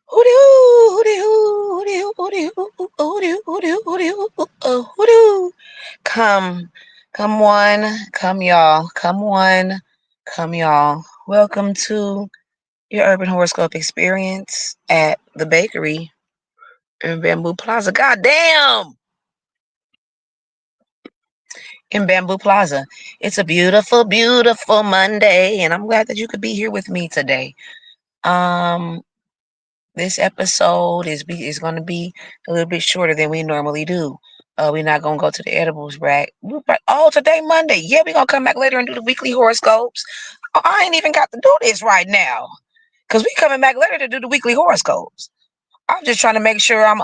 Hoo-doo, hoo-doo, hoo-doo, hoo-doo, hoo-doo, hoo-doo, hoo-doo, hoo-doo. Come, come one, come y'all, come one, come y'all. Welcome to your Urban Horoscope experience at the bakery in Bamboo Plaza. Goddamn! In Bamboo Plaza. It's a beautiful, beautiful Monday, and I'm glad that you could be here with me today. Um, This episode is going to be a little bit shorter than we normally do. We're not going to go to the edibles rack. Oh, today Monday. Yeah, we're going to come back later and do the weekly horoscopes. Oh, I ain't even got to do this right now because we coming back later to do the weekly horoscopes. I'm just trying to make sure I'm,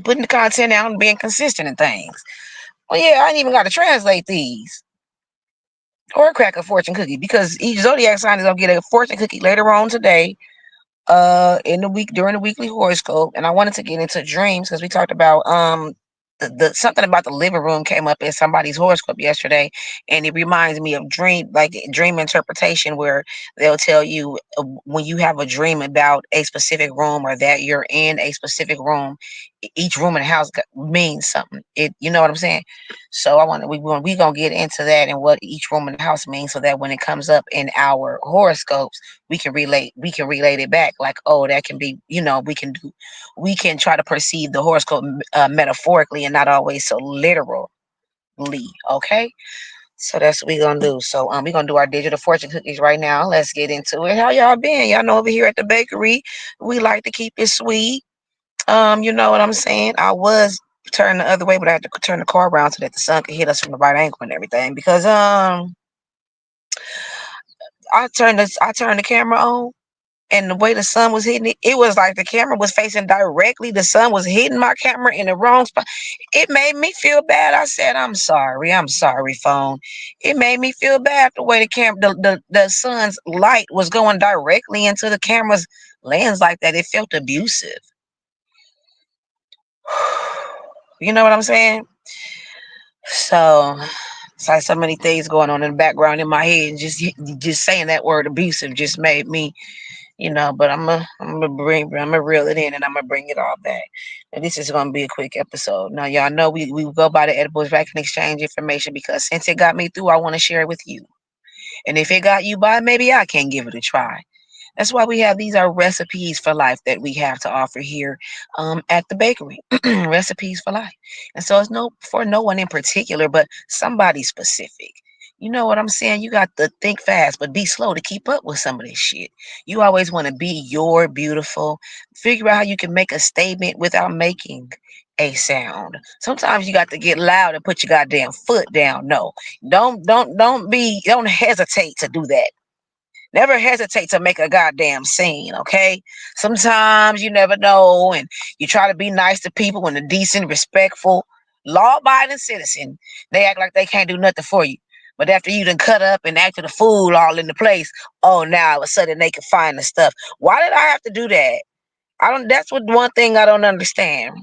putting the content out and being consistent in things. Well, yeah, I ain't even got to translate these or crack a fortune cookie because each zodiac sign is going to get a fortune cookie later on today in the week during the weekly horoscope. And I wanted to get into dreams because we talked about the something about the living room came up in somebody's horoscope yesterday, and it reminds me of dream interpretation, where they'll tell you when you have a dream about a specific room or that you're in a specific room. Each room in the house means something. It, you know what I'm saying? So we gonna get into that and what each room in the house means, so that when it comes up in our horoscopes, we can relate it back, like, oh, that can be, we can try to perceive the horoscope metaphorically and not always so literally. Okay, so that's what we're gonna do. So we're gonna do our digital fortune cookies right now. Let's get into it. How y'all been? Y'all know, over here at the bakery, we like to keep it sweet. You know what I'm saying? I was turned the other way, but I had to turn the car around so that the sun could hit us from the right angle and everything, because I turned the camera on, and the way the sun was hitting it, it was like the camera was facing directly. The sun was hitting my camera in the wrong spot. It made me feel bad. I said, I'm sorry, phone. It made me feel bad the way the sun's light was going directly into the camera's lens like that. It felt abusive. You know what I'm saying? So it's like so many things going on in the background in my head. Just saying that word abusive just made me, but I'm gonna reel it in, and I'm gonna bring it all back. And this is gonna be a quick episode. Now y'all know we go by the edibles back and exchange information, because since it got me through, I want to share it with you. And if it got you by, maybe I can give it a try. That's why we have these are recipes for life that we have to offer here at the bakery. Recipes for life. And so it's no for no one in particular, but somebody specific. You know what I'm saying? You got to think fast, but be slow to keep up with some of this shit. You always want to be your beautiful. Figure out how you can make a statement without making a sound. Sometimes you got to get loud and put your goddamn foot down. No, don't hesitate to do that. Never hesitate to make a goddamn scene, okay? Sometimes you never know, and you try to be nice to people and a decent, respectful, law-abiding citizen. They act like they can't do nothing for you. But after you done cut up and acted a fool all in the place, oh, now all of a sudden they can find the stuff. Why did I have to do that? I don't. That's what one thing I don't understand.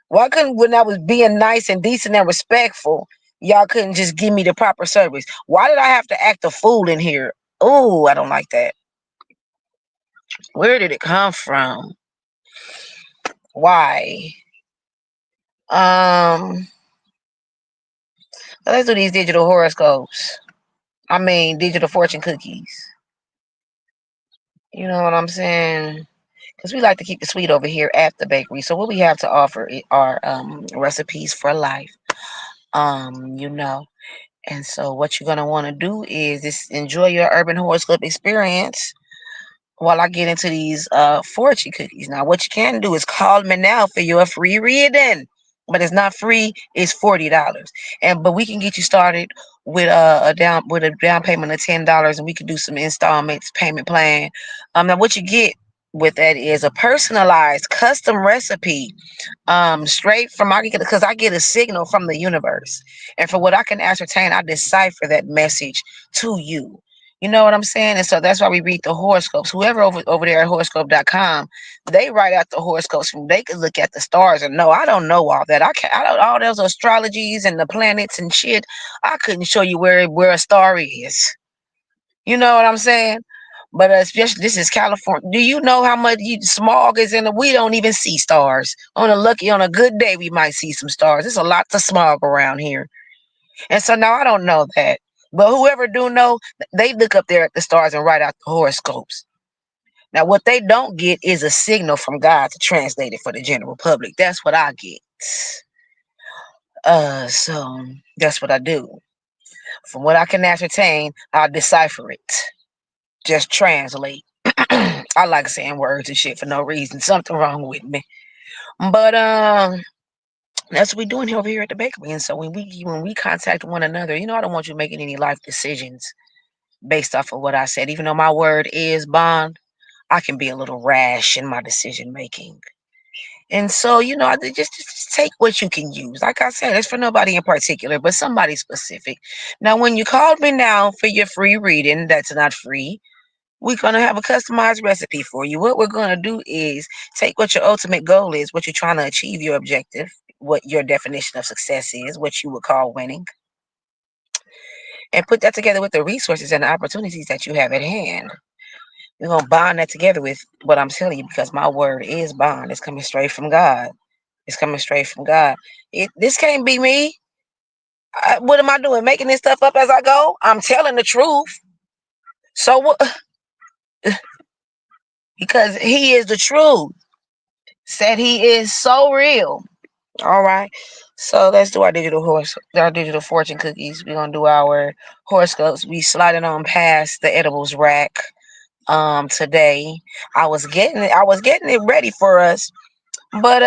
Why couldn't, when I was being nice and decent and respectful, y'all couldn't just give me the proper service? Why did I have to act a fool in here? Oh, I don't like that. Where did it come from? Why? Um, let's do these digital horoscopes. I mean, digital fortune cookies. You know what I'm saying? Because we like to keep it sweet over here at the bakery. So what we have to offer are recipes for life. You know. And so what you're gonna want to do is just enjoy your urban horoscope experience while I get into these fortune cookies. Now, what you can do is call me now for your free reading, but it's not free. It's $40, and but we can get you started with a down payment of $10, and we can do some installments payment plan. Now what you get with that is a personalized custom recipe, straight from I get, because I get a signal from the universe, and for what I can ascertain, I decipher that message to you. You know what I'm saying? And so that's why we read the horoscopes. Whoever over there at horoscope.com, they write out the horoscopes. They could look at the stars and know. I don't know all that. I can't. I don't all those astrologies and the planets and shit. I couldn't show you where a star is. You know what I'm saying? But especially this is California. Do you know how much smog is in the? We don't even see stars. On a good day, we might see some stars. There's a lot of smog around here, and so now I don't know that. But whoever do know, they look up there at the stars and write out the horoscopes. Now, what they don't get is a signal from God to translate it for the general public. That's what I get. So that's what I do. From what I can ascertain, I'll decipher it. Just translate. I like saying words and shit for no reason. Something wrong with me. But that's what we're doing over here at the bakery. And so when we contact one another, I don't want you making any life decisions based off of what I said. Even though my word is bond, I can be a little rash in my decision making. And so, I just take what you can use. Like I said, it's for nobody in particular, but somebody specific. Now, when you called me now for your free reading, that's not free. We're going to have a customized recipe for you. What we're going to do is take what your ultimate goal is, what you're trying to achieve, your objective, what your definition of success is, what you would call winning, and put that together with the resources and the opportunities that you have at hand. We're going to bond that together with what I'm telling you because my word is bond. It's coming straight from God. It's coming straight from God. This can't be me. What am I doing? Making this stuff up as I go? I'm telling the truth. So what? Because he is the truth. Said he is so real. All right. So let's do our digital fortune cookies. We're gonna do our horoscopes. We sliding on past the edibles rack today. I was getting it ready for us. But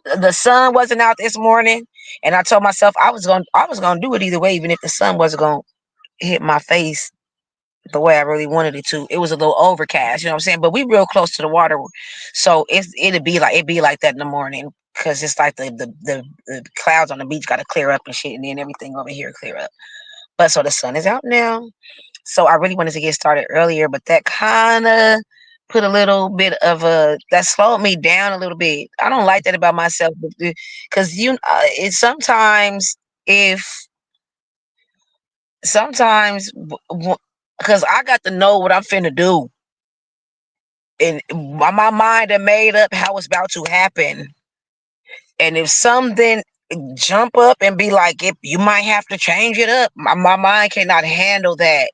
the sun wasn't out this morning, and I told myself I was gonna do it either way, even if the sun wasn't gonna hit my face the way I really wanted it to. It was a little overcast, you know what I'm saying? But we real close to the water, so it'd be like that in the morning because it's like the clouds on the beach got to clear up and shit, and then everything over here clear up. But so the sun is out now. So I really wanted to get started earlier, but that kind of put a little bit of that slowed me down a little bit. I don't like that about myself because it's if sometimes because I got to know what I'm finna do, and my mind had made up how it's about to happen. And if something jump up and be like, if you might have to change it up, my mind cannot handle that.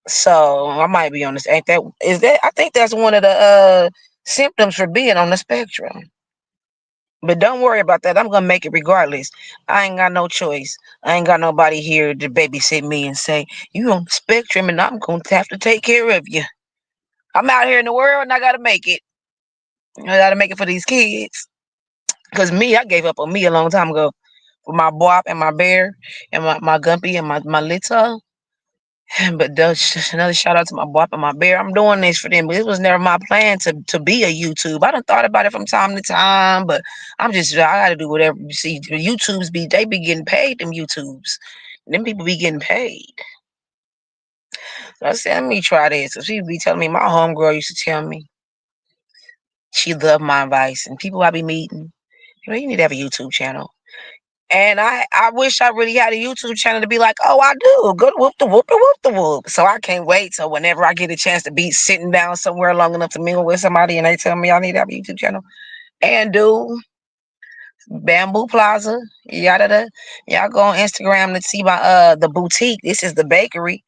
So I might be on this. Ain't that is that? I think that's one of the symptoms for being on the spectrum. But don't worry about that. I'm gonna make it regardless. I ain't got no choice. I ain't got nobody here to babysit me and say you on the spectrum, and I'm gonna have to take care of you. I'm out here in the world, and I gotta make it. I gotta make it for these kids. Cause me, I gave up on me a long time ago. For my Bop and my bear and my Gumpy and my little. But just another shout out to my Bop and my bear. I'm doing this for them. But it was never my plan to be a YouTube. I done thought about it from time to time, but I gotta do whatever. You see, the YouTubes they be getting paid. Them YouTubes, them people be getting paid. So I said, let me try this. So she be telling me. My homegirl used to tell me she loved my advice, and people I be meeting. You need to have a YouTube channel. And I wish I really had a YouTube channel to be like, oh, I do. Go to whoop the whoop the whoop the whoop. So I can't wait till whenever I get a chance to be sitting down somewhere long enough to mingle with somebody and they tell me I need to have a YouTube channel. And do Bamboo Plaza. Yada. Y'all go on Instagram to see my the boutique. This is the bakery.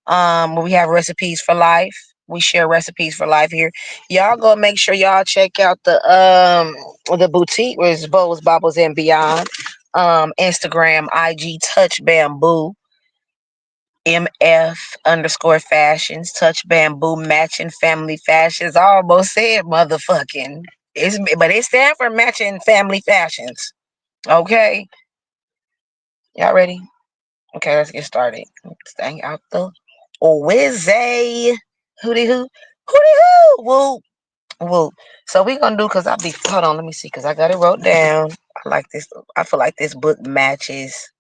Where we have recipes for life. We share recipes for life here. Y'all go make sure y'all check out the boutique where it's Bowls, Bobbles, and Beyond. Instagram, IG, Touch Bamboo, MF_fashions, Touch Bamboo, matching family fashions. I almost said motherfucking. But it stands for matching family fashions. Okay, y'all ready? Okay, let's get started. Staying out the Wizzy. Hooty hoo. Hooty hoo. Woo. Woo. So we gonna do cause hold on, let me see, cause I got it wrote down. I like this. I feel like this book matches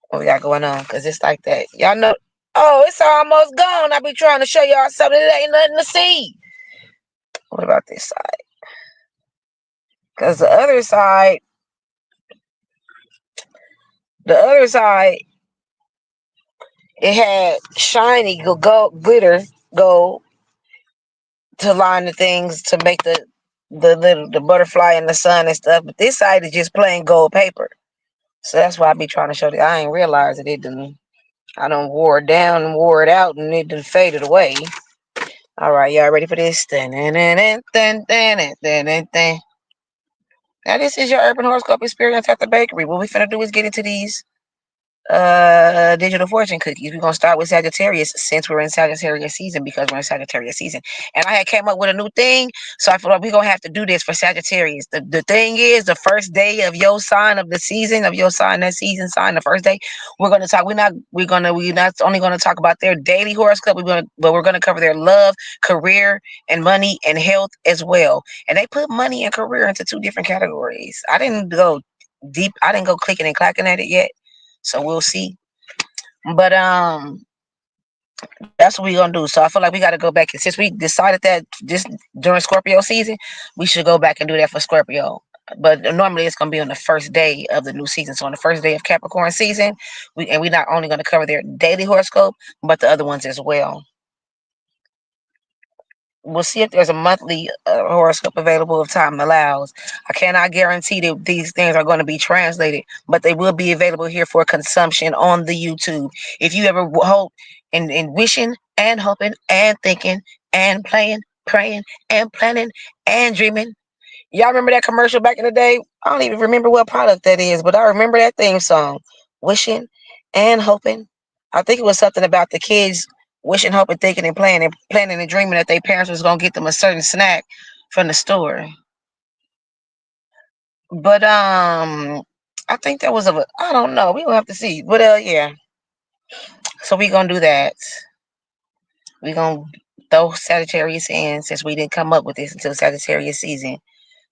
what we got going on. Cause it's like that. Y'all know. Oh, it's almost gone. I be trying to show y'all something that ain't nothing to see. What about this side? Cause the other side It had shiny gold glitter gold to line the things to make the butterfly and the sun and stuff. But this side is just plain gold paper. So that's why I be trying to show that I ain't realized that it didn't. I done wore it down and wore it out and it done faded away. All right, y'all ready for this? Now this is your urban horoscope experience at the bakery. What we finna do is get into these digital fortune cookies. We're gonna start with Sagittarius since we're in Sagittarius season, because we're in Sagittarius season. And I had came up with a new thing, so I feel like we're gonna have to do this for Sagittarius. The thing is, the first day of your sign of the season, of your sign, that season sign, the first day, we're gonna talk. We're not only gonna talk about their daily horoscope, but we're gonna cover their love, career, and money and health as well. And they put money and career into two different categories. I didn't go deep, I didn't go clicking and clacking at it yet. So we'll see. But that's what we're gonna do. So I feel like we gotta go back, and since we decided that just during Scorpio season, we should go back and do that for Scorpio. But normally it's gonna be on the first day of the new season. So on the first day of Capricorn season, we're not only gonna cover their daily horoscope, but the other ones as well. We'll see if there's a monthly horoscope available if time allows. I cannot guarantee that these things are going to be translated, but they will be available here for consumption on the YouTube. If you ever hope and wishing and hoping and thinking and playing, praying and planning and dreaming. Y'all remember that commercial back in the day? I don't even remember what product that is, but I remember that theme song. Wishing and hoping. I think it was something about the kids wishing, hoping, thinking, and planning and dreaming that their parents was gonna get them a certain snack from the store. But I think that was I don't know. We will have to see. But yeah. So we gonna do that. We gonna throw Sagittarius in since we didn't come up with this until Sagittarius season.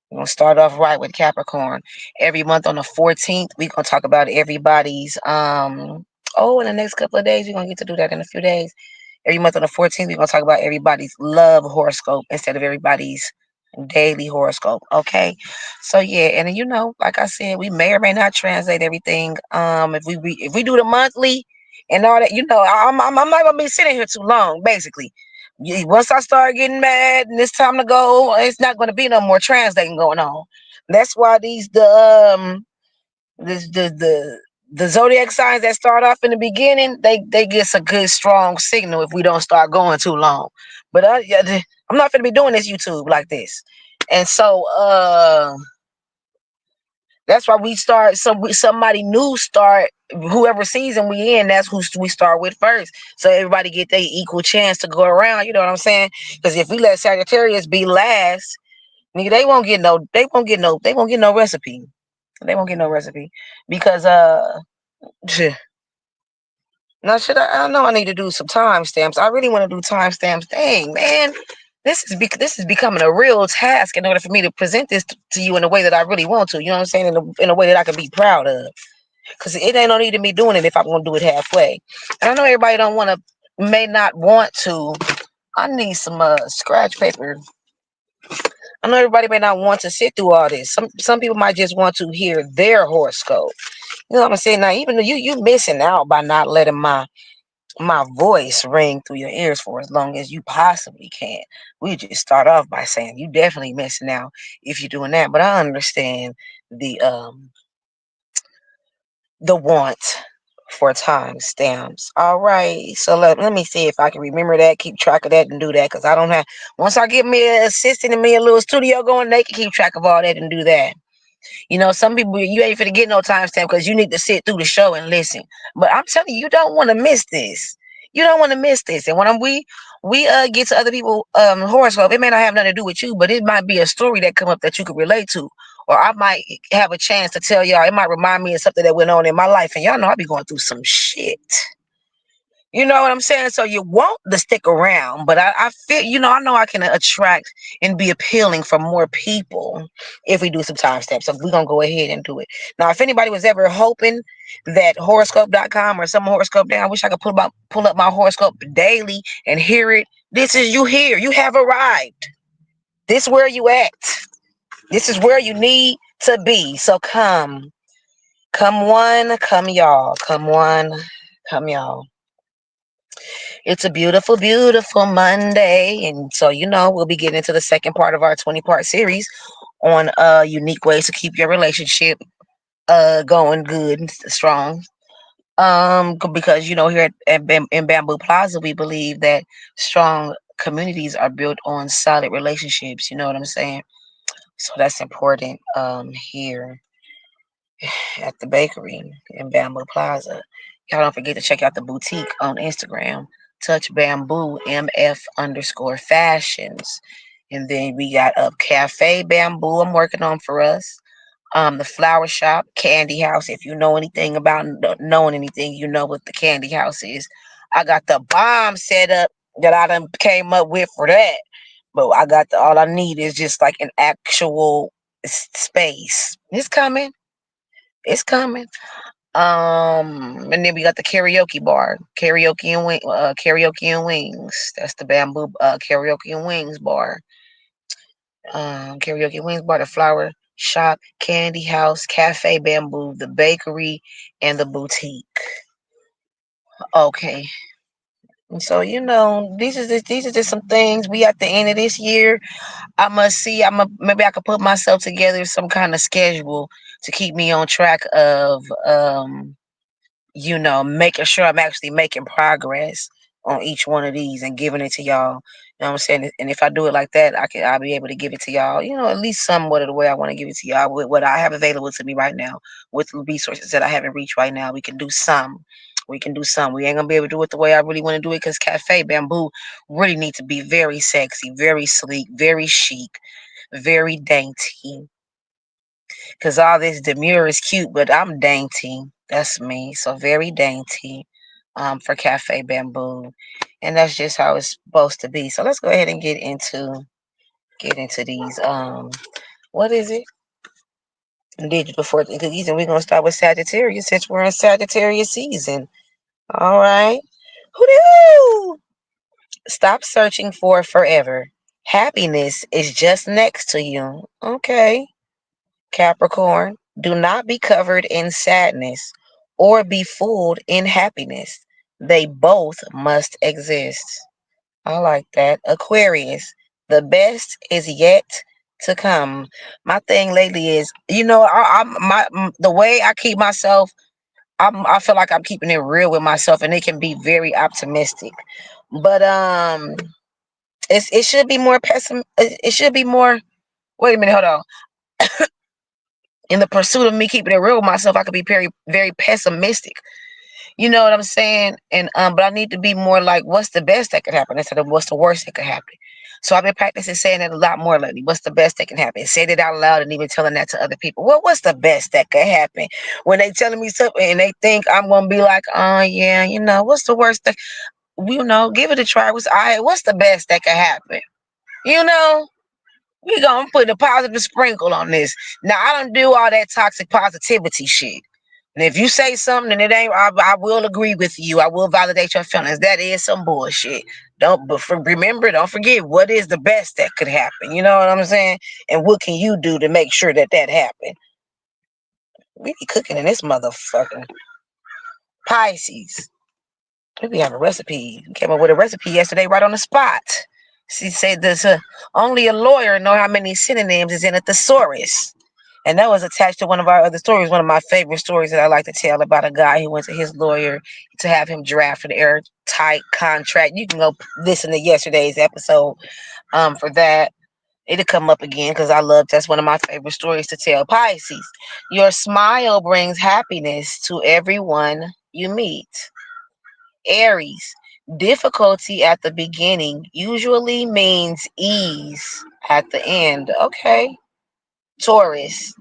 We're gonna start off right with Capricorn. Every month on the 14th, we're gonna talk about everybody's in the next couple of days, we're gonna get to do that in a few days. Every month on the 14th, we're gonna talk about everybody's love horoscope instead of everybody's daily horoscope. Okay. So yeah, and then, like I said, we may or may not translate everything. If we do the monthly and all that, I'm not gonna be sitting here too long, basically. Once I start getting mad and it's time to go, it's not going to be no more translating going on. That's why the zodiac signs that start off in the beginning, they get a good strong signal if we don't start going too long. But I'm not going to be doing this YouTube like this, and so that's why we start. Somebody new start, whoever season we in. That's who we start with first, so everybody get their equal chance to go around. You know what I'm saying? Because if we let Sagittarius be last, nigga, they won't get no. They won't get no. They won't get no recipe. They won't get no recipe because now should I know I need to do some timestamps. I really want to do timestamps. Dang, man. This is becoming a real task in order for me to present this to you in a way that I really want to. You know what I'm saying? In a way that I can be proud of. Because it ain't no need to me doing it if I'm gonna do it halfway. And I know everybody may not want to. I need some scratch paper. I know everybody may not want to sit through all this. Some people might just want to hear their horoscope. You know what I'm saying? Now, even though you missing out by not letting my voice ring through your ears for as long as you possibly can. We just start off by saying you definitely missing out if you're doing that. But I understand the want for time stamps. All right. So let me see if I can remember that, keep track of that, and do that. Because I don't have, once I get me an assistant and me a little studio going, they can keep track of all that and do that. Some people, you ain't finna get no timestamp because you need to sit through the show and listen. But I'm telling you, you don't want to miss this. You don't want to miss this. And when we get to other people horoscope, it may not have nothing to do with you, but it might be a story that come up that you could relate to. Or I might have a chance to tell y'all. It might remind me of something that went on in my life. And y'all know I be going through some shit. You know what I'm saying? So you want to stick around, but I feel, I know I can attract and be appealing for more people if we do some timestamps. So we're going to go ahead and do it. Now, if anybody was ever hoping that horoscope.com or some horoscope down, I wish I could pull up my horoscope daily and hear it. This is you here. You have arrived. This is where you at. This is where you need to be. So come one, come y'all. Come one, come y'all. It's a beautiful, beautiful Monday. And so, we'll be getting into the second part of our 20-part series on unique ways to keep your relationship going good and strong. Because, here in Bamboo Plaza, we believe that strong communities are built on solid relationships. You know what I'm saying? So that's important here at the bakery in Bamboo Plaza. Y'all don't forget to check out the boutique on Instagram, Touch Bamboo MF underscore fashions. And then we got up Cafe Bamboo, I'm working on for us. The flower shop, Candy House. If you know anything about knowing anything, you know what the Candy House is. I got the bomb set up that I done came up with for that. But I got all I need is just like an actual space. It's coming. It's coming. And then we got the karaoke bar, karaoke and wings. That's the Bamboo karaoke and wings bar. Karaoke and wings bar, the flower shop, candy house, cafe Bamboo, the bakery, and the boutique. Okay. And so these are just some things we at the end of this year. I must see. Maybe I could put myself together some kind of schedule to keep me on track of making sure I'm actually making progress on each one of these and giving it to y'all. You know what I'm saying? And if I do it like that, I'll be able to give it to y'all, at least somewhat of the way I want to give it to y'all with what I have available to me right now, with the resources that I haven't reached right now. We can do some. We can do some. We ain't gonna be able to do it the way I really want to do it because Cafe Bamboo really needs to be very sexy, very sleek, very chic, very dainty. Cause all this demure is cute, but I'm dainty. That's me. So very dainty. For Cafe Bamboo. And that's just how it's supposed to be. So let's go ahead and get into these. What is it? Digital for cookies, and we're gonna start with Sagittarius since we're in Sagittarius season. All right. Hoo-doo! Stop searching for forever. Happiness is just next to you. Okay. Capricorn, do not be covered in sadness or be fooled in happiness. They both must exist. I like that. Aquarius, the best is yet to come. My thing lately is, the way I keep myself, I feel like I'm keeping it real with myself, and it can be very optimistic. But it should be more pessim. It should be more. Wait a minute, hold on. In the pursuit of me keeping it real with myself, I could be very, very pessimistic. You know what I'm saying? And but I need to be more like, what's the best that could happen instead of what's the worst that could happen. So I've been practicing saying that a lot more lately. What's the best that can happen? Saying it out loud and even telling that to other people. Well, what's the best that could happen? When they telling me something and they think I'm gonna be like, oh yeah, what's the worst that give it a try. What's the best that could happen? You know? We gonna put a positive sprinkle on this. Now I don't do all that toxic positivity shit. And if you say something and it ain't, I will agree with you. I will validate your feelings. That is some bullshit. Remember, don't forget what is the best that could happen. You know what I'm saying? And what can you do to make sure that happen? We be cooking in this motherfucker. Pisces. We have a recipe. We came up with a recipe yesterday right on the spot. She said this, only a lawyer know how many synonyms is in a thesaurus. And that was attached to one of our other stories, one of my favorite stories that I like to tell about a guy who went to his lawyer to have him draft an airtight contract. You can go listen to yesterday's episode for that. It'll come up again because that's one of my favorite stories to tell. Pisces, your smile brings happiness to everyone you meet. Aries, difficulty at the beginning usually means ease at the end. Okay. Taurus,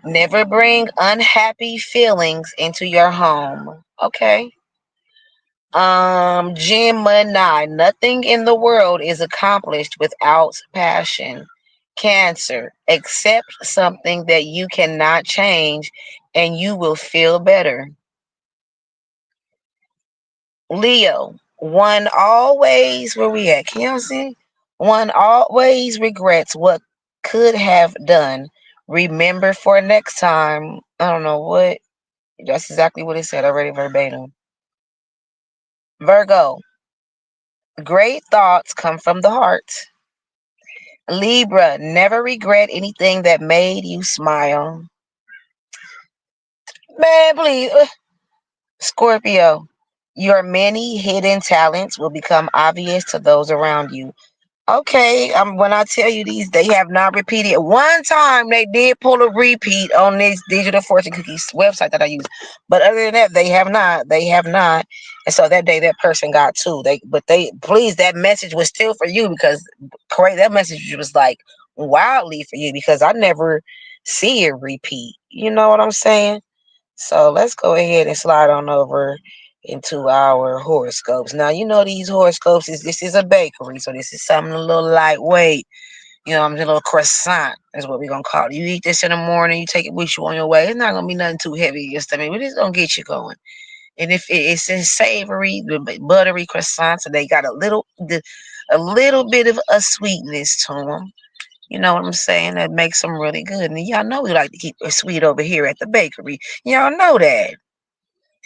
never bring unhappy feelings into your home. Okay. Gemini, nothing in the world is accomplished without passion. Cancer, accept something that you cannot change and you will feel better. Leo, one always, where we at? Can y'all see? One always regrets what could have done. Remember for next time. I don't know what. That's exactly what it said. I read it verbatim. Virgo, Great thoughts come from the heart. Libra, never regret anything that made you smile. Man, please. Scorpio, your many hidden talents will become obvious to those around you. Okay, when I tell you these, they have not repeated. One time they did pull a repeat on this digital fortune cookies website that I use, but other than that, they have not. They have not. And so that day, that person got two. Please, that message was still for you because correct. That message was like wildly for you because I never see it repeat. You know what I'm saying? So let's go ahead and slide on over into our horoscopes. Now you know these horoscopes is this is a bakery, so this is something a little lightweight. You know, I'm just a little croissant is what we're gonna call it. You eat this in the morning, you take it with you on your way. It's not gonna be nothing too heavy in your stomach, but it's gonna get you going. And if it's a savory, buttery croissant, so they got a little bit of a sweetness to them. You know what I'm saying? That makes them really good. And y'all know we like to keep it sweet over here at the bakery. Y'all know that.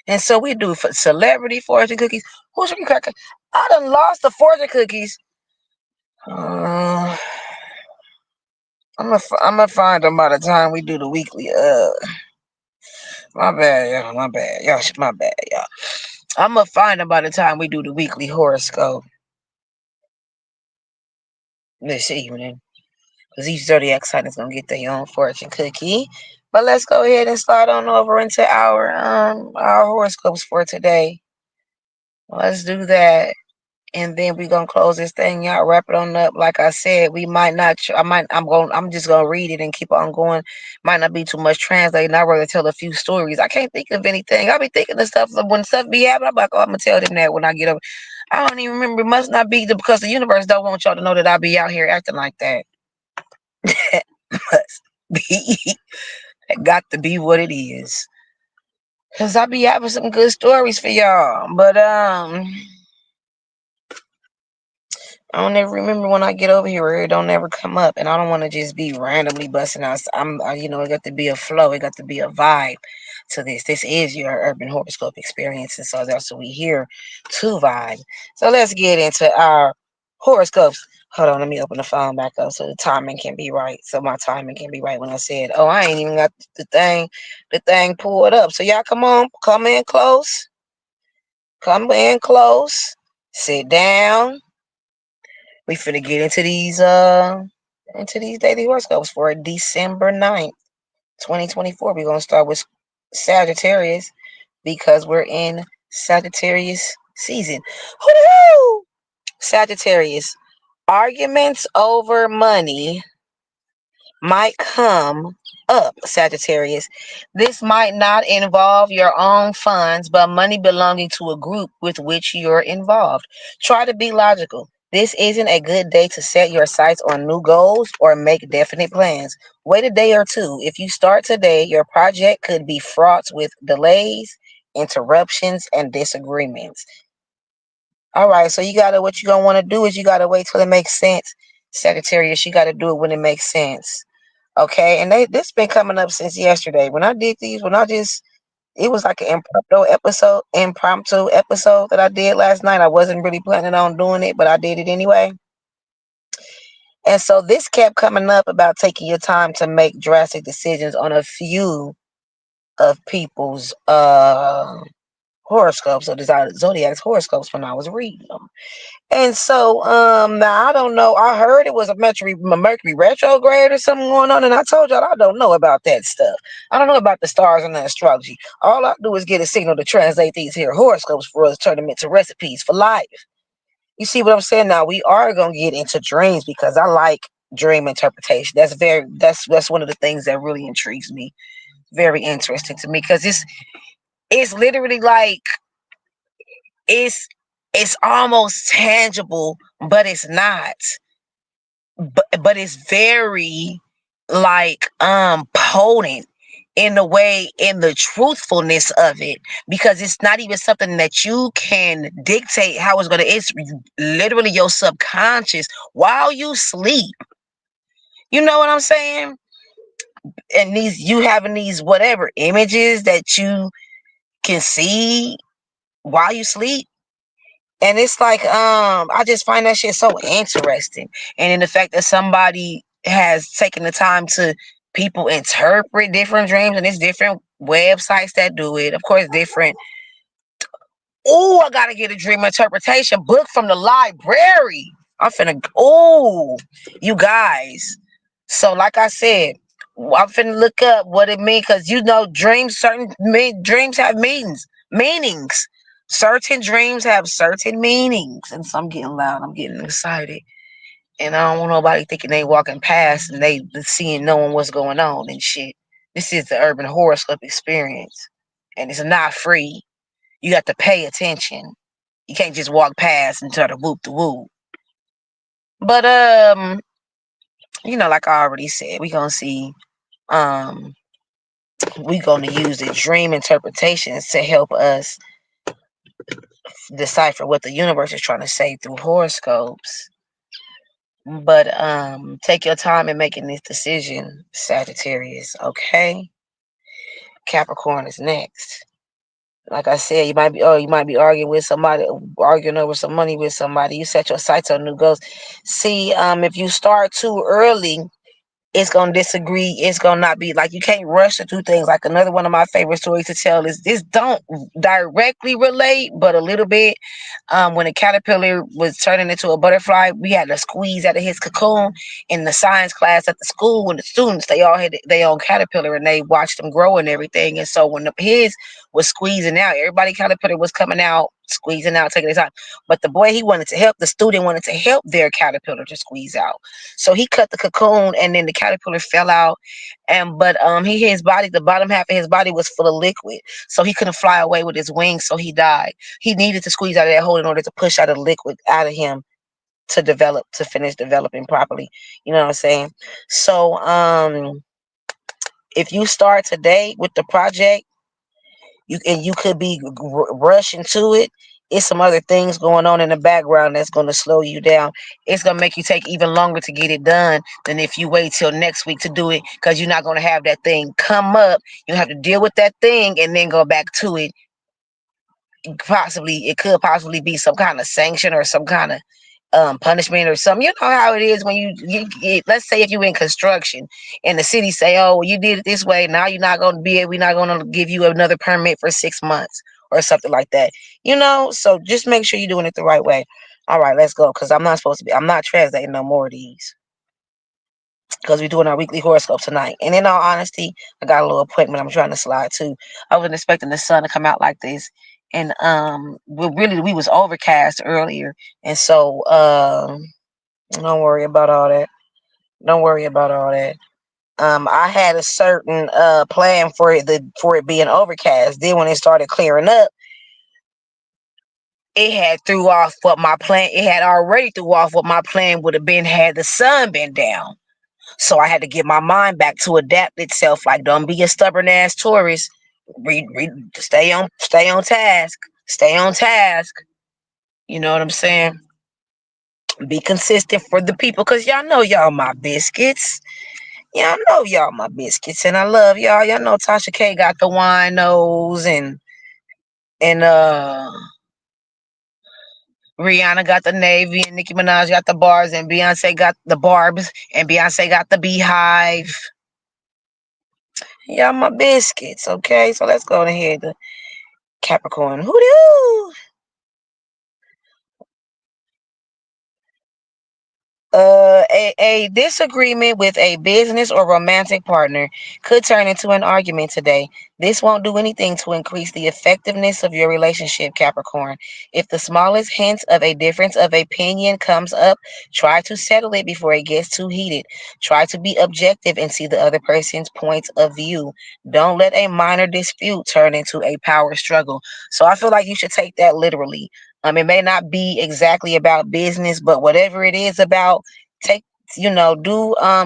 And so we do for celebrity fortune cookies. Who's your cracker? I done lost the fortune cookies. Uh, I'm gonna find them by the time we do the weekly. My bad, y'all. My bad, y'all. My bad, y'all. I'm gonna find them by the time we do the weekly horoscope this evening. Because each zodiac sign is gonna get their own fortune cookie. But let's go ahead and slide on over into our horoscopes for today. Let's do that. And then we're gonna close this thing out, wrap it on up. Like I said, we might not. I'm just gonna read it and keep on going. Might not be too much translating. I'd rather tell a few stories. I can't think of anything. I'll be thinking of stuff when stuff be happening. I'm like, oh, I'm gonna tell them that when I get up. I don't even remember. It must not be because the universe don't want y'all to know that I be out here acting like that. Must be. It got to be what it is. Cause I be having some good stories for y'all. But I don't ever remember when I get over here where it don't ever come up, and I don't want to just be randomly busting out. It got to be a flow. It got to be a vibe to this. This is your urban horoscope experience, and so that's what we here to vibe. So let's get into our horoscopes. Hold on, let me open the phone back up so the timing can be right. So my timing can be right when I said, "Oh, I ain't even got the thing pulled up." So y'all, come in close, come in close, sit down. We finna get into these daily horoscopes for December 9th, 2024. We're gonna start with Sagittarius because we're in Sagittarius season. Woo! Sagittarius. Arguments over money might come up, Sagittarius. This might not involve your own funds, but money belonging to a group with which you're involved. Try to be logical. This isn't a good day to set your sights on new goals or make definite plans. Wait a day or two. If you start today, your project could be fraught with delays, interruptions, and disagreements. All right, so what you gonna want to do is you gotta wait till it makes sense, Sagittarius. You gotta do it when it makes sense. Okay, and this been coming up since yesterday. When I did these, it was like an impromptu episode that I did last night. I wasn't really planning on doing it, but I did it anyway. And so this kept coming up about taking your time to make drastic decisions on a few of people's horoscopes or zodiac's horoscopes when I was reading them. And so, now I don't know. I heard it was a Mercury retrograde or something going on, and I told y'all I don't know about that stuff. I don't know about the stars and the astrology. All I do is get a signal to translate these here horoscopes for us, turn them into recipes for life. You see what I'm saying? Now we are gonna get into dreams because I like dream interpretation. That's one of the things that really intrigues me. Very interesting to me because it's literally like it's it's almost tangible, but it's not. But it's very like potent in the truthfulness of it because it's not even something that you can dictate how it's literally your subconscious while you sleep. You know what I'm saying? And these you having these whatever images that you can see while you sleep, And it's like, I just find that shit so interesting. And in the fact that somebody has taken the time to people interpret different dreams, and it's different websites that do it. Of course, different. Oh, I gotta get a dream interpretation book from the library. I'm finna. Oh, you guys. So, like I said, I'm finna look up what it means, because dreams. Dreams have meanings. Certain dreams have certain meanings, and so I'm getting loud. I'm getting excited, and I don't want nobody thinking they walking past and they seeing knowing what's going on and shit. This is the urban horoscope experience, and it's not free. You got to pay attention. You can't just walk past and try to whoop the whoop. But like I already said, um we gonna use the dream interpretations to help us decipher what the universe is trying to say through horoscopes. But take your time in making this decision, Sagittarius, okay? Capricorn is next. Like I said, you might be arguing over some money with somebody. You set your sights on new goals. See, if you start too early, it's gonna disagree. It's gonna not be like, you can't rush to do things. Like, another one of my favorite stories to tell is this, don't directly relate, but a little bit. When a caterpillar was turning into a butterfly, we had to squeeze out of his cocoon in the science class at the school. When the students, they all had their own caterpillar and they watched them grow and everything. And so when his was squeezing out, everybody caterpillar was coming out, squeezing out, taking his time. But the boy, he wanted to help. The student wanted to help their caterpillar to squeeze out. So he cut the cocoon, and then the caterpillar fell out. And but his body, the bottom half of his body was full of liquid, so he couldn't fly away with his wings. So he died. He needed to squeeze out of that hole in order to push out the liquid out of him to finish developing properly. You know what I'm saying? So if you start today with the project, you could be rushing to it. It's some other things going on in the background that's going to slow you down. It's going to make you take even longer to get it done than if you wait till next week to do it, because you're not going to have that thing come up. You have to deal with that thing and then go back to it. It could possibly be some kind of sanction or some kind of punishment or something. You know how it is when let's say if you're in construction and the city say, oh, well, you did it this way, now we're not going to give you another permit for 6 months or something like that. So just make sure you're doing it the right way. All right, let's go, because I'm not translating no more of these, because we're doing our weekly horoscope tonight. And in all honesty, I got a little appointment I'm trying to slide to. I wasn't expecting the sun to come out like this. And we was overcast earlier. And so don't worry about all that. Don't worry about all that. I had a certain plan for it being overcast. Then when it started clearing up, it had threw off what my plan. It had already threw off what my plan would have been had the sun been down. So I had to get my mind back to adapt itself. Like, don't be a stubborn ass tourist. Stay on task. Stay on task. You know what I'm saying? Be consistent for the people, because y'all know y'all my biscuits. Y'all know y'all my biscuits, and I love y'all. Y'all know Tasha K got the wine nose, and Rihanna got the navy, and Nicki Minaj got the bars, and Beyonce got the barbs, and Beyonce got the beehive. Y'all my biscuits, okay? So let's go ahead to Capricorn. Hoo-doo! A disagreement with a business or romantic partner could turn into an argument today. This won't do anything to increase the effectiveness of your relationship, Capricorn. If the smallest hint of a difference of opinion comes up, try to settle it before it gets too heated. Try to be objective and see the other person's point of view. Don't let a minor dispute turn into a power struggle. So I feel like you should take that literally. It may not be exactly about business, but whatever it is about, take do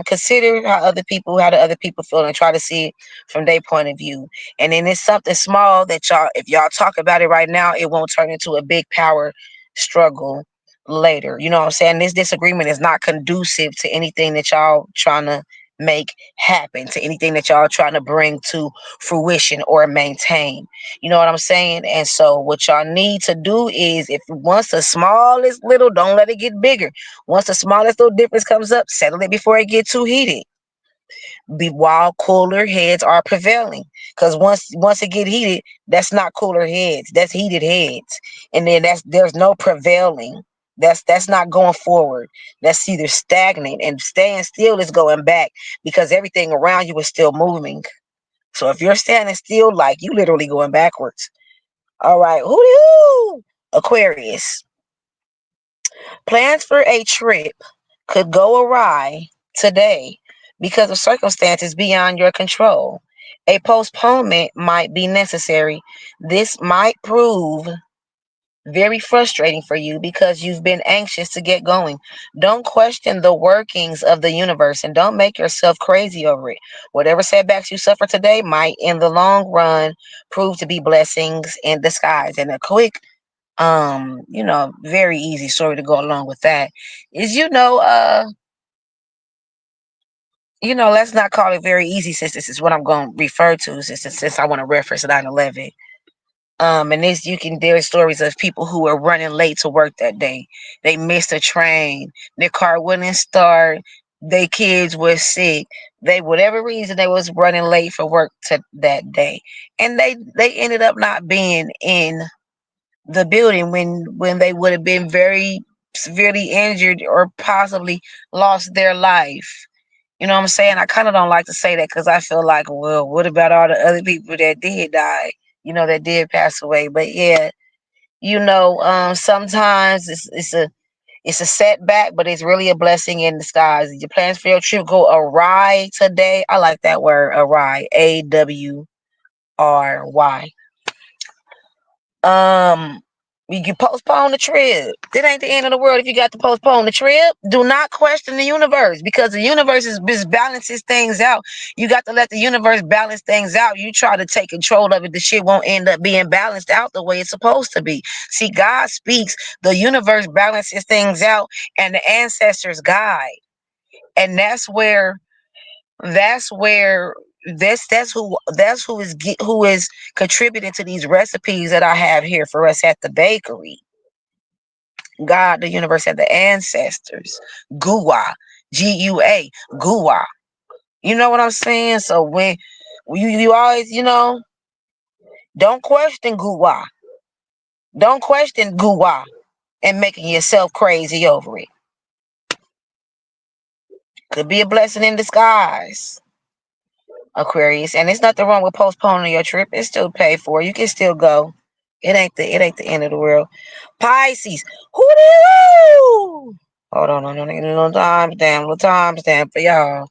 consider how the other people feel, and try to see it from their point of view. And then it's something small that if y'all talk about it right now, it won't turn into a big power struggle later. You know what I'm saying? This disagreement is not conducive to anything that y'all trying to make happen, to anything that y'all trying to bring to fruition or maintain. You know what I'm saying? And so what y'all need to do is, if once the smallest little, don't let it get bigger. Once the smallest little difference comes up, settle it before it get too heated. Be while cooler heads are prevailing, because once it get heated, that's not cooler heads, that's heated heads. And then there's no prevailing. That's not going forward. That's either stagnant, and staying still is going back, because everything around you is still moving. So if you're standing still, like, you literally going backwards. All right, who Aquarius. Plans for a trip could go awry today because of circumstances beyond your control. A postponement might be necessary. This might prove very frustrating for you because you've been anxious to get going. Don't question the workings of the universe, and don't make yourself crazy over it. Whatever setbacks you suffer today might, in the long run, prove to be blessings in disguise. And a quick, very easy story to go along with that is, let's not call it very easy, since this is what I'm going to refer to, since I want to reference 9/11. And this, there are stories of people who were running late to work that day. They missed a train. Their car wouldn't start. Their kids were sick. They, whatever reason, they was running late for work to that day, and they ended up not being in the building when they would have been very severely injured or possibly lost their life. You know what I'm saying? I kind of don't like to say that, because I feel like, well, what about all the other people that did die? That did pass away. But yeah, sometimes it's a setback, but it's really a blessing in disguise. Your plans for your trip go awry today. I like that word, awry. AWRY. Um, you can postpone the trip. It ain't the end of the world if you got to postpone the trip. Do not question the universe, because the universe just balances things out. You got to let the universe balance things out. You try to take control of it, the shit won't end up being balanced out the way it's supposed to be. See, God speaks, the universe balances things out, and the ancestors guide. And that's where who is contributing to these recipes that I have here for us at the bakery. God, the universe, and the ancestors. Gua, Gua, Gua. You know what I'm saying? So when you always, don't question Gua. Don't question Gua and making yourself crazy over it. Could be a blessing in disguise, Aquarius. And there's nothing wrong with postponing your trip. It's still paid for. You can still go. It ain't the end of the world. Pisces. Hoo-doo! Hold on, a little time stamp for y'all.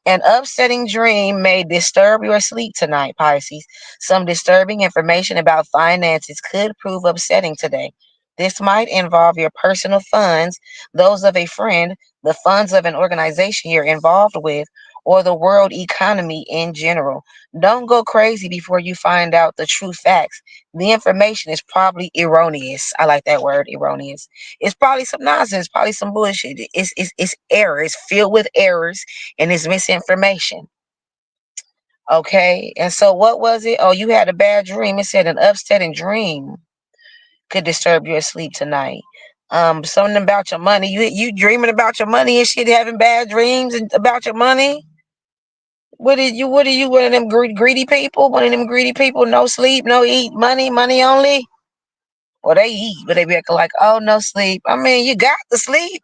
An upsetting dream may disturb your sleep tonight, Pisces. Some disturbing information about finances could prove upsetting today. This might involve your personal funds, those of a friend, the funds of an organization you're involved with, or the world economy in general. Don't go crazy before you find out the true facts. The information is probably erroneous. I like that word, erroneous. It's probably some nonsense, probably some bullshit. It's error. It's filled with errors, and it's misinformation. Okay. And so what was it? Oh, you had a bad dream. It said an upsetting dream could disturb your sleep tonight. Something about your money. You dreaming about your money and shit, having bad dreams about your money. What are you, one of them greedy people? One of them greedy people, no sleep, no eat, money only? Or they eat, but they be acting like, oh, no sleep. I mean, you got to sleep.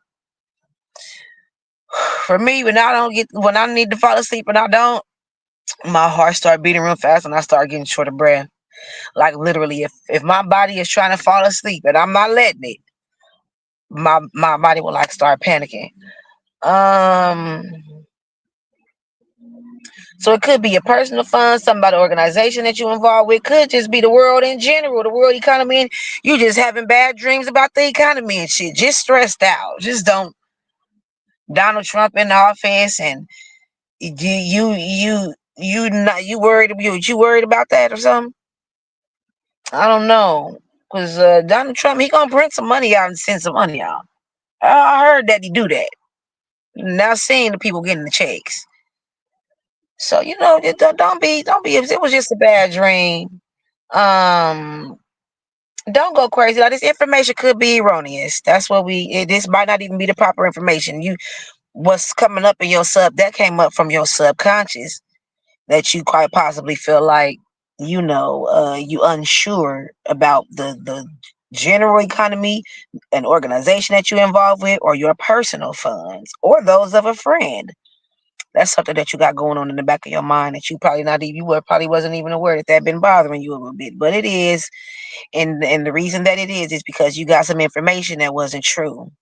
For me, when I need to fall asleep and I don't, my heart start beating real fast and I start getting short of breath. Like, literally, if my body is trying to fall asleep and I'm not letting it, my body will, like, start panicking. Um, so it could be a personal fund, something about the organization that you involved with. Could just be the world in general, the world economy, and you just having bad dreams about the economy and shit. Just stressed out. Just don't. Donald Trump in the office, and you worried about that or something? I don't know, because Donald Trump, he gonna print some money out and send some money out. I heard that he do that. Now seeing the people getting the checks. So don't be if it was just a bad dream. Um, don't go crazy. Like, this information could be erroneous. That's what this might not even be the proper information. What's coming up in your that came up from your subconscious, that you quite possibly feel like, you unsure about the general economy, an organization that you're involved with, or your personal funds, or those of a friend. That's something that you got going on in the back of your mind that you probably not even you were probably wasn't even aware that been bothering you a little bit, but it is, and the reason that it is because you got some information that wasn't true.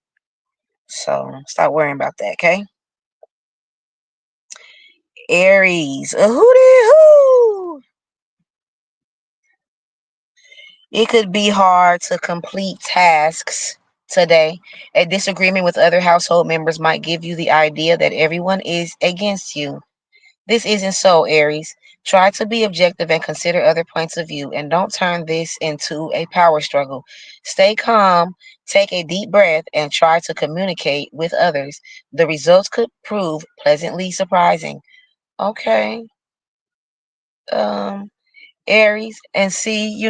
So stop worrying about that, okay? Aries, a hootie hoo. It could be hard to complete tasks today. A disagreement with other household members might give you the idea that everyone is against you. This isn't so, Aries. Try to be objective and consider other points of view, and don't turn this into a power struggle. Stay calm, take a deep breath, and try to communicate with others. The results could prove pleasantly surprising. Okay, um, Aries, and see,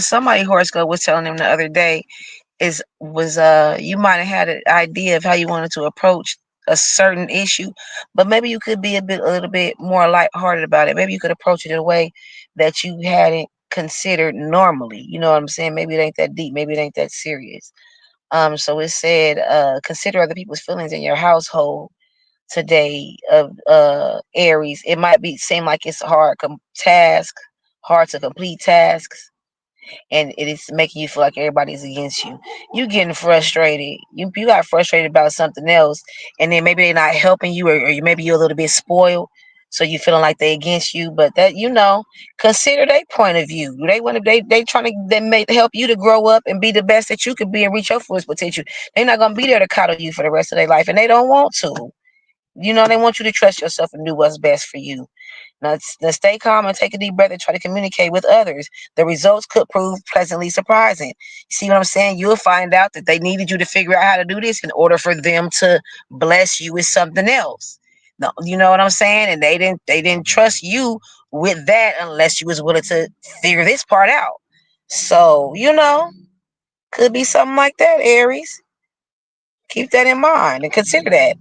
somebody horoscope was telling them the other day is was you might have had an idea of how you wanted to approach a certain issue, but maybe you could be a little bit more lighthearted about it. Maybe you could approach it in a way that you hadn't considered normally. You know what I'm saying? Maybe it ain't that deep. Maybe it ain't that serious. So it said, consider other people's feelings in your household today of Aries. It might be seem like it's a hard to complete tasks, and it is making you feel like everybody's against you. You getting frustrated. You got frustrated about something else, and then maybe they're not helping you, or maybe you're a little bit spoiled, so you feeling like they against you. But that consider their point of view. They want to they trying to they may help you to grow up and be the best that you could be and reach your fullest potential. They're not gonna be there to coddle you for the rest of their life, and they don't want to. They want you to trust yourself and do what's best for you. Now stay calm and take a deep breath and try to communicate with others. The results could prove pleasantly surprising. See what I'm saying? You'll find out that they needed you to figure out how to do this in order for them to bless you with something else. No, you know what I'm saying? And they didn't trust you with that unless you was willing to figure this part out. So, could be something like that, Aries. Keep that in mind and consider that.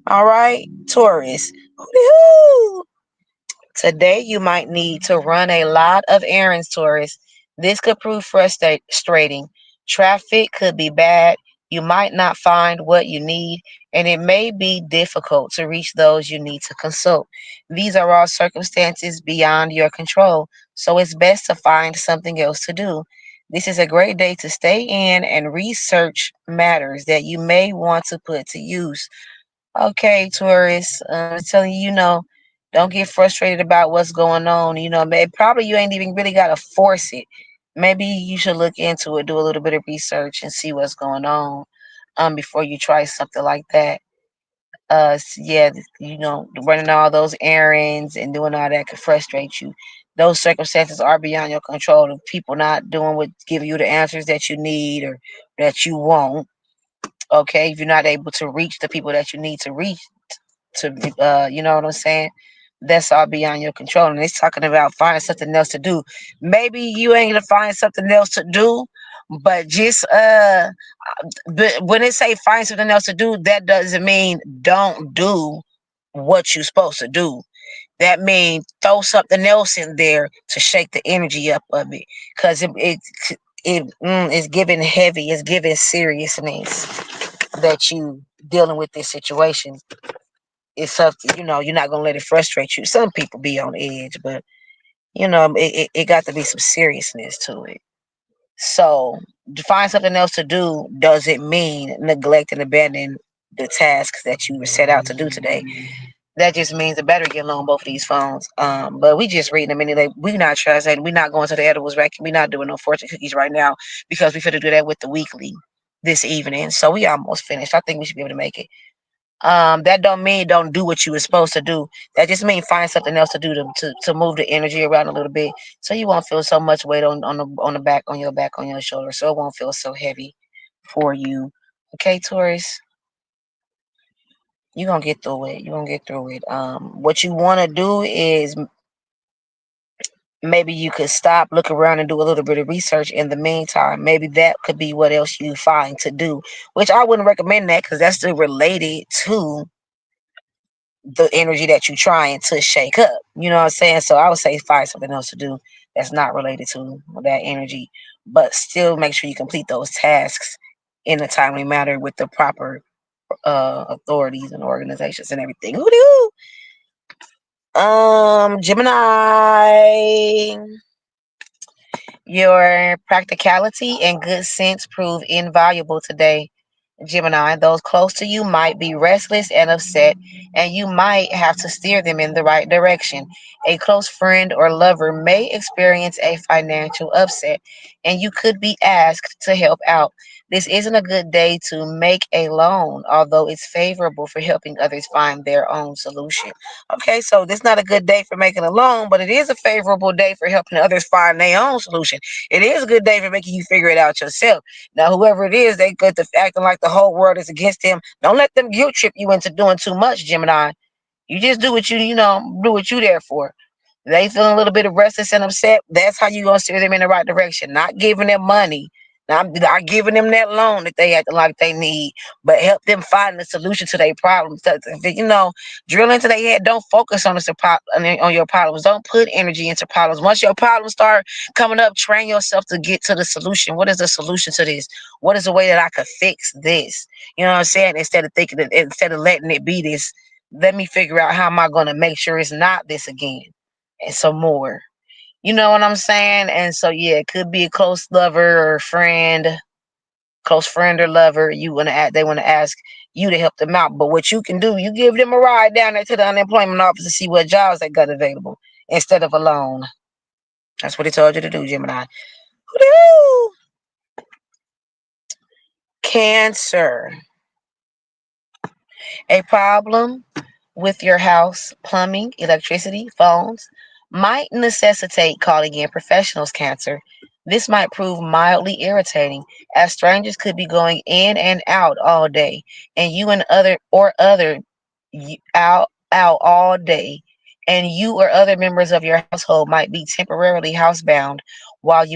All right, Taurus. Hoo-hoo! Today, you might need to run a lot of errands, Taurus. This could prove frustrating. Traffic could be bad. You might not find what you need, and it may be difficult to reach those you need to consult. These are all circumstances beyond your control, so it's best to find something else to do. This is a great day to stay in and research matters that you may want to put to use. Okay, Taurus, telling you, don't get frustrated about what's going on. Maybe probably you ain't even really got to force it. Maybe you should look into it, do a little bit of research, and see what's going on, before you try something like that. Yeah, running all those errands and doing all that could frustrate you. Those circumstances are beyond your control. Of people not doing what giving you the answers that you need or that you want. Okay, if you're not able to reach the people that you need to reach, you know what I'm saying? That's all beyond your control. And it's talking about finding something else to do. Maybe you ain't gonna find something else to do, but just but when they say find something else to do, that doesn't mean don't do what you're supposed to do. That means throw something else in there to shake the energy up of it, because it's giving heavy, it's giving seriousness that you dealing with this situation. It's something, you're not gonna let it frustrate you. Some people be on edge, but it got to be some seriousness to it. So to find something else to do doesn't mean neglect and abandon the tasks that you were set out to do today. That just means it better get along both of these phones. But we just reading them anyway. We not translating. We not going to the edibles rack. We not doing no fortune cookies right now because we finna do that with the weekly this evening. So we almost finished. I think we should be able to make it. That don't mean don't do what you were supposed to do. That just means find something else to do to move the energy around a little bit, so you won't feel so much weight on the back, on your shoulder, so it won't feel so heavy for you. Okay, Taurus. You're gonna get through it. You're gonna get through it. What you wanna do is maybe you could stop, look around, and do a little bit of research in the meantime. Maybe that could be what else you find to do, which I wouldn't recommend that because that's still related to the energy that you're trying to shake up. You know what I'm saying? So I would say find something else to do that's not related to that energy, but still make sure you complete those tasks in a timely manner with the proper authorities and organizations and everything. Who do? Gemini. Your practicality and good sense prove invaluable today, Gemini. Those close to you might be restless and upset, and you might have to steer them in the right direction. A close friend or lover may experience a financial upset, and you could be asked to help out. This isn't a good day to make a loan, although it's favorable for helping others find their own solution. Okay, so this is not a good day for making a loan, but it is a favorable day for helping others find their own solution. It is a good day for making you figure it out yourself. Now, whoever it is, they good to acting like the whole world is against them. Don't let them guilt trip you into doing too much, Gemini. You just do what do what you there for. They feeling a little bit of restless and upset. That's how you gonna steer them in the right direction. Not giving them money, not giving them that loan that they act like they need, but help them find the solution to their problems. Drill into their head. Don't focus on on your problems. Don't put energy into problems. Once your problems start coming up, train yourself to get to the solution. What is the solution to this? What is the way that I could fix this? You know what I'm saying? Instead of letting it be this, let me figure out how am I gonna make sure it's not this again and some more. You know what I'm saying? And so yeah, it could be a close lover or friend, close friend or lover. They wanna ask you to help them out. But what you can do, you give them a ride down there to the unemployment office to see what jobs they got available instead of a loan. That's what he told you to do, Gemini. Woo! Cancer. A problem with your house, plumbing, electricity, phones might necessitate calling in professionals, Cancer. This might prove mildly irritating, as strangers could be going in and out all day, and you and other out all day, and you or other members of your household might be temporarily housebound when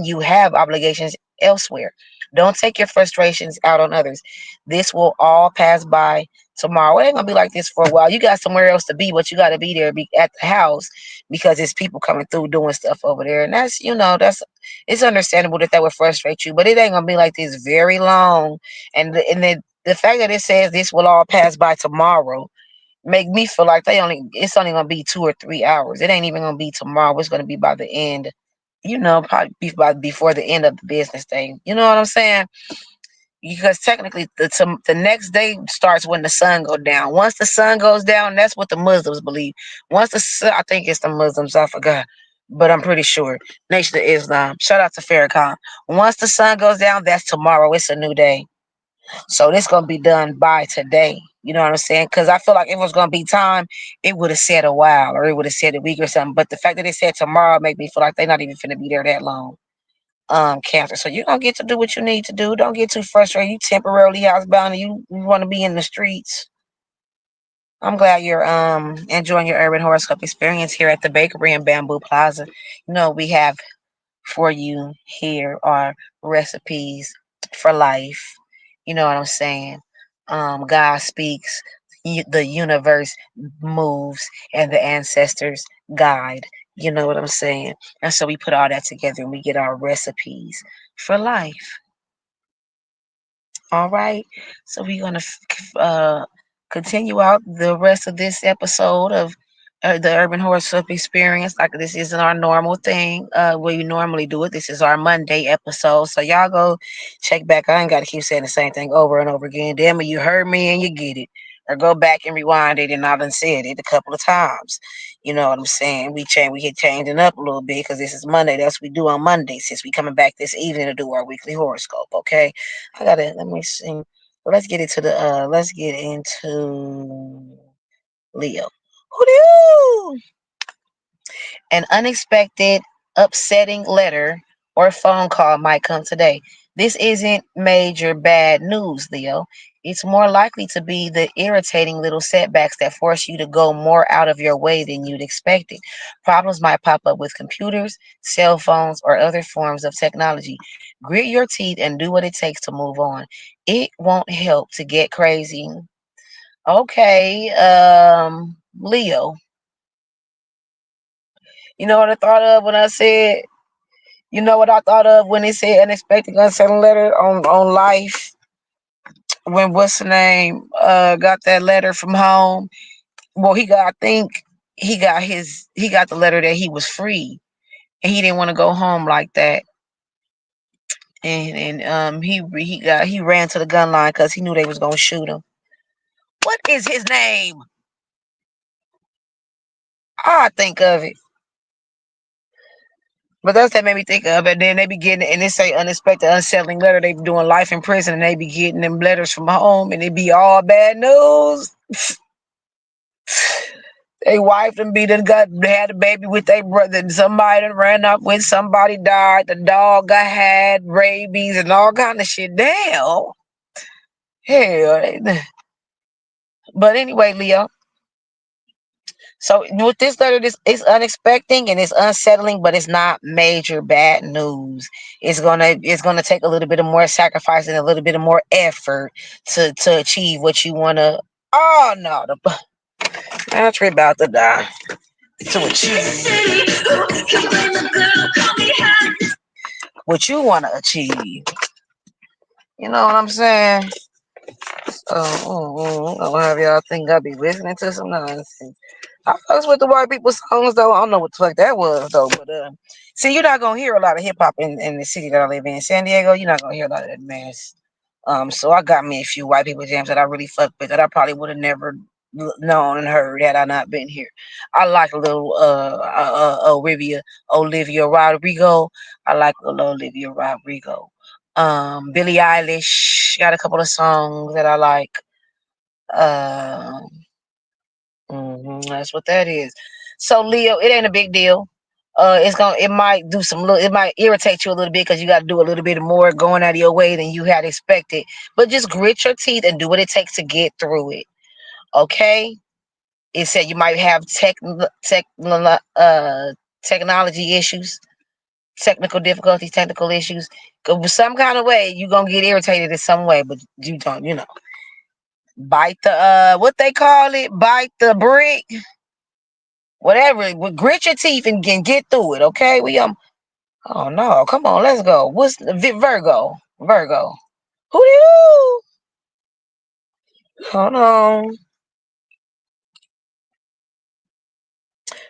you have obligations elsewhere. Don't take your frustrations out on others. This will all pass by tomorrow. It ain't gonna be like this for a while. You got somewhere else to be, but you got to be there, be at the house because it's people coming through doing stuff over there, and that's it's understandable that that would frustrate you, but it ain't gonna be like this very long. And the fact that it says this will all pass by tomorrow make me feel like it's only gonna be 2 or 3 hours. It ain't even gonna be tomorrow. It's gonna be by the end. Probably before the end of the business day. You know what I'm saying? Because technically the next day starts when the sun goes down. Once the sun goes down, that's what the Muslims believe. Once the sun, I think it's the Muslims, I forgot, but I'm pretty sure. Nation of Islam. Shout out to Farrakhan. Once the sun goes down, that's tomorrow. It's a new day. So this gonna be done by today. You know what I'm saying? Because I feel like if it was gonna be time, it would have said a while or it would have said a week or something. But the fact that it said tomorrow make me feel like they're not even finna be there that long. Cancer. So you're gonna get to do what you need to do. Don't get too frustrated. You temporarily housebound and you want to be in the streets. I'm glad you're enjoying your urban horoscope experience here at the bakery in Bamboo Plaza. We have for you here are recipes for life. You know what I'm saying? God speaks, the universe moves, and the ancestors guide. You know what I'm saying? And so we put all that together and we get our recipes for life. All right. So we're going to continue out the rest of this episode of the Urban Horoscope Experience. Like this isn't our normal thing. We normally do it. This is our Monday episode. So y'all go check back. I ain't got to keep saying the same thing over and over again. Damn it, you heard me and you get it. Or go back and rewind it, and I done said it a couple of times. You know what I'm saying? We get changing up a little bit because this is Monday. That's what we do on Monday since we coming back this evening to do our weekly horoscope. Okay, let me see. Well, let's get into Leo. Hoo-doo! An unexpected, upsetting letter or phone call might come today. This isn't major bad news, Leo. It's more likely to be the irritating little setbacks that force you to go more out of your way than you'd expected. Problems might pop up with computers, cell phones, or other forms of technology. Grit your teeth and do what it takes to move on. It won't help to get crazy. Okay, Leo, you know what I thought of when I said, you know what I thought of when it said unexpected unsettling letter on life? When what's the name got that letter from home. Well, he got, I think he got the letter that he was free and he didn't want to go home like that. And he ran to the gun line because he knew they was gonna shoot him. What is his name? I think of it. But that's that made me think of it. Then they be getting, and they say unexpected, unsettling letter. They be doing life in prison, and they be getting them letters from home, and it be all bad news. They wife and be done got had a baby with their brother. And somebody done ran up with somebody died. The dog got had rabies and all kind of shit. Damn. Hell. But anyway, Leo. So with this letter, this it's unexpected and it's unsettling, but it's not major bad news. It's gonna take a little bit of more sacrifice and a little bit of more effort to achieve what you wanna. Oh no, the battery about to die. To achieve what you wanna achieve. You know what I'm saying? I don't have y'all think I be listening to some nonsense. I fucks with the white people songs though. I don't know what the fuck that was though, but see, you're not gonna hear a lot of hip hop in the city that I live in, San Diego. You're not gonna hear a lot of that mess. So I got me a few white people jams that I really fuck with that I probably would have never known and heard had I not been here. I like a little Olivia Rodrigo. I like a little Olivia Rodrigo. Billie Eilish got a couple of songs that I like. Um, that's what that is. So Leo, it ain't a big deal. It might do it might irritate you a little bit because you got to do a little bit more going out of your way than you had expected. But just grit your teeth and do what it takes to get through it. Okay. It said you might have technology issues, technical difficulties, technical issues. Some kind of way you're gonna get irritated in some way, but you don't, bite the what they call it, bite the brick, whatever. Grit your teeth and get through it. Okay, oh no, come on, let's go. What's Virgo? Virgo. Who you? Hold on,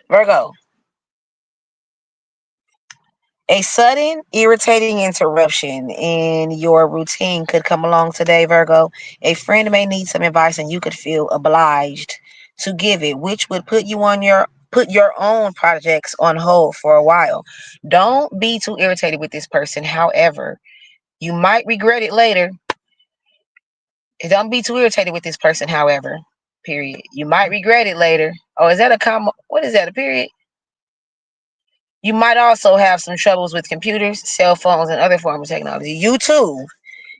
Virgo. A sudden, irritating interruption in your routine could come along today, Virgo. A friend may need some advice and you could feel obliged to give it, which would put your own projects on hold for a while. Don't be too irritated with this person. However, you might regret it later. Don't be too irritated with this person, however. Period. You might regret it later. Oh, is that a comma? What is that? A period? You might also have some troubles with computers, cell phones, and other forms of technology. You too.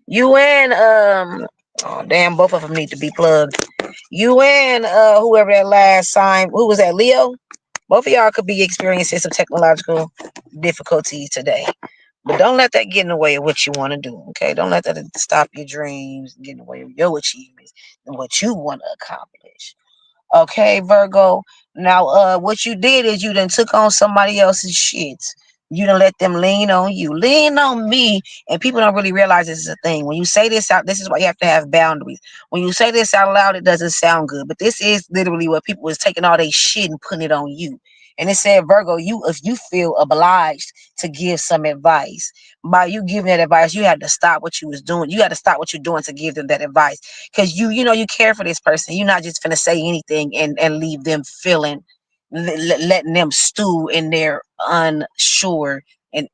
You and oh damn, both of them need to be plugged. You and whoever that last sign, who was that, Leo? Both of y'all could be experiencing some technological difficulties today. But don't let that get in the way of what you want to do. Okay, don't let that stop your dreams, get in the way of your achievements and what you want to accomplish. Okay, Virgo. Now, what you did is you done took on somebody else's shit. You done let them lean on you. Lean on me. And people don't really realize this is a thing. When you say this out, this is why you have to have boundaries. When you say this out loud, it doesn't sound good. But this is literally what people is taking all their shit and putting it on you. And it said, Virgo, if you feel obliged to give some advice, by you giving that advice, you had to stop what you was doing. You had to stop what you're doing to give them that advice. Because you care for this person. You're not just gonna say anything and leave them feeling, letting them stew in their unsure and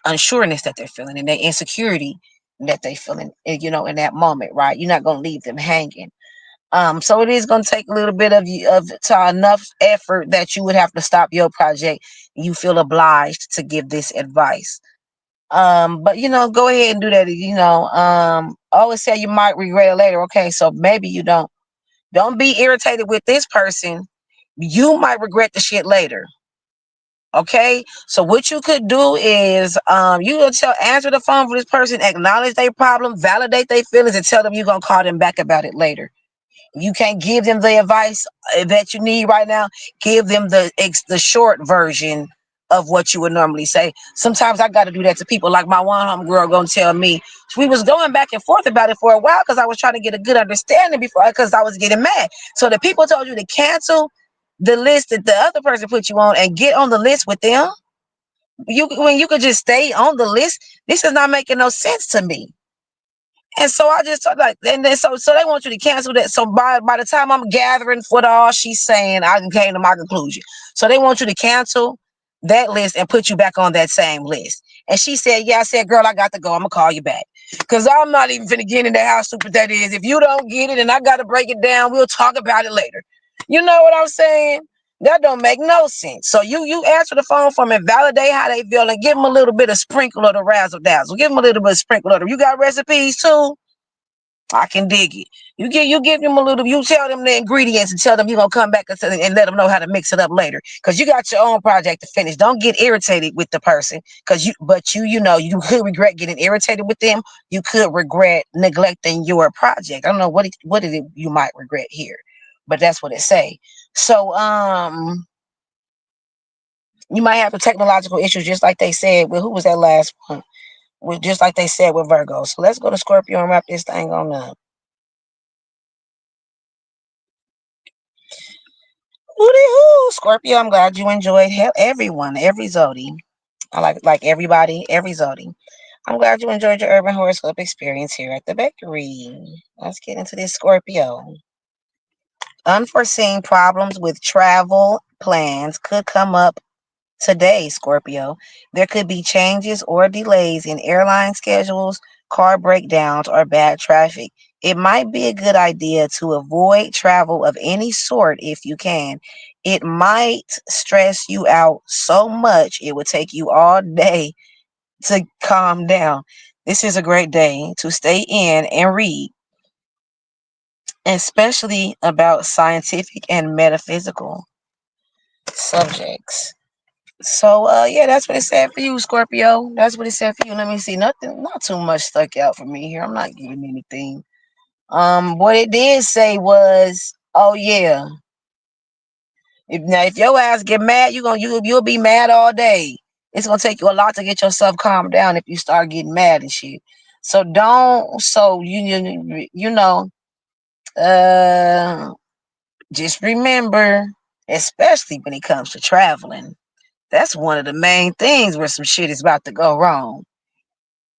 unsureness that they're feeling and their insecurity that they feeling, in that moment, right? You're not gonna leave them hanging. So it is gonna take a little bit of to enough effort that you would have to stop your project. You feel obliged to give this advice. But go ahead and do that. Always say you might regret it later. Okay, so maybe you don't be irritated with this person. You might regret the shit later. Okay, so what you could do is you gonna answer the phone for this person, acknowledge their problem, validate their feelings, and tell them you're gonna call them back about it later. You can't give them the advice that you need right now. Give them the short version of what you would normally say. Sometimes I got to do that to people. Like my one home girl gonna tell me, we was going back and forth about it for a while because I was trying to get a good understanding before, because I was getting mad. So the people told you to cancel the list that the other person put you on and get on the list with them. When you could just stay on the list, this is not making no sense to me. And so I just thought, like, and then so they want you to cancel that. So by the time I'm gathering what all she's saying, I came to my conclusion. So they want you to cancel that list and put you back on that same list. And she said, yeah. I said, girl, I got to go. I'm gonna call you back. Cause I'm not even finna get into how stupid that is. If you don't get it and I gotta break it down, we'll talk about it later. You know what I'm saying? That don't make no sense. So you answer the phone for them and validate how they feel and give them a little bit of sprinkle of the razzle dazzle. Give them a little bit of sprinkle of them. You got recipes too? I can dig it. You give them a little. You tell them the ingredients and tell them you're gonna come back and let them know how to mix it up later. Cause you got your own project to finish. Don't get irritated with the person. You could regret getting irritated with them. You could regret neglecting your project. I don't know what is it you might regret here, but that's what it say. So you might have the technological issues, just like they said. Well, who was that last one? Just like they said with Virgo. So let's go to Scorpio and wrap this thing on up. Hoo Scorpio, I'm glad you enjoyed everyone, every zodi. I like everybody, every zodi. I'm glad you enjoyed your urban horoscope experience here at the bakery. Let's get into this Scorpio. Unforeseen problems with travel plans could come up today, Scorpio. There could be changes or delays in airline schedules, car breakdowns, or bad traffic. It might be a good idea to avoid travel of any sort if you can. It might stress you out so much it would take you all day to calm down. This is a great day to stay in and read, especially about scientific and metaphysical subjects. So yeah, that's what it said for you, Scorpio. That's what it said for you. Let me see. Nothing, not too much stuck out for me here. I'm not getting anything. What it did say was, oh yeah. If your ass get mad, you'll be mad all day. It's gonna take you a lot to get yourself calmed down if you start getting mad and shit. So don't so you know, uh just remember, especially when it comes to traveling. That's one of the main things where some shit is about to go wrong.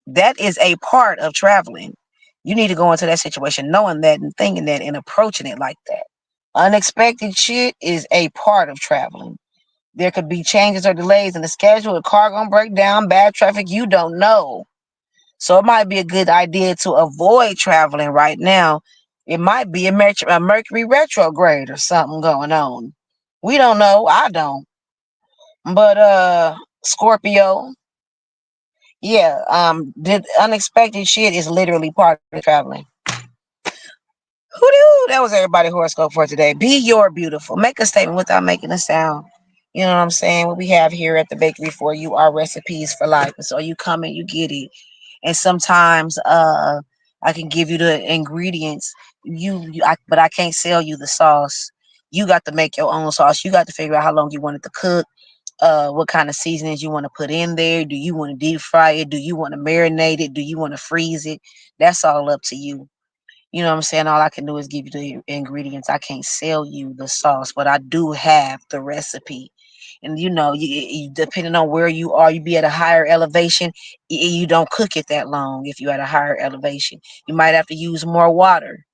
That is a part of traveling. You need to go into that situation knowing that and thinking that and approaching it like that. Unexpected shit is a part of traveling. There could be changes or delays in the schedule, a car gonna break down, bad traffic, you don't know. So it might be a good idea to avoid traveling right now. It might be a Mercury retrograde or something going on. We don't know. I don't. But Scorpio, yeah, the unexpected shit is literally part of traveling. Hoo-doo, that was everybody horoscope for today. Be your beautiful. Make a statement without making a sound. You know what I'm saying? What we have here at the bakery for you are recipes for life. And so you come and you get it. And sometimes I can give you the ingredients. But I can't sell you the sauce. You got to make your own sauce. You got to figure out how long you want it to cook, what kind of seasonings you want to put in there. Do you want to deep fry it? Do you want to marinate it? Do you want to freeze it? That's all up to you. You know what I'm saying? All I can do is give you the ingredients. I can't sell you the sauce, but I do have the recipe. And depending on where you are, you be at a higher elevation. You don't cook it that long if you're at a higher elevation. You might have to use more water.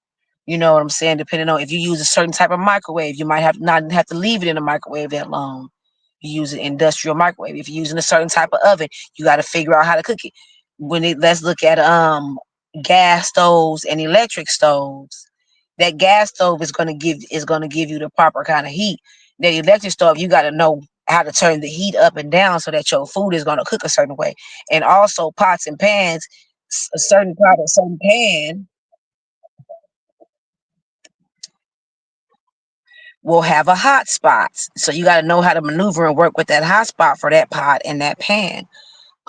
You know what I'm saying? Depending on if you use a certain type of microwave, you might have not have to leave it in the microwave that long. You use an industrial microwave. If you're using a certain type of oven, you got to figure out how to cook it. Let's look at gas stoves and electric stoves. That gas stove is gonna give you the proper kind of heat. The electric stove, you got to know how to turn the heat up and down so that your food is going to cook a certain way. And also pots and pans, a certain pot, a certain pan will have a hot spot. So you got to know how to maneuver and work with that hot spot for that pot and that pan.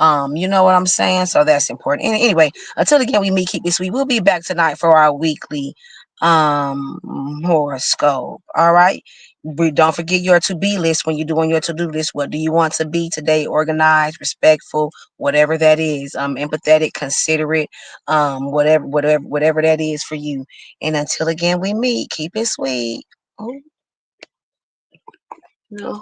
You know what I'm saying? So that's important. And anyway, until again we meet, keep it sweet. We'll be back tonight for our weekly horoscope. All right. Don't forget your to-be list when you're doing your to-do list. What do you want to be today? Organized, respectful, whatever that is. Empathetic, considerate, whatever that is for you. And until again we meet, keep it sweet. Oh, no.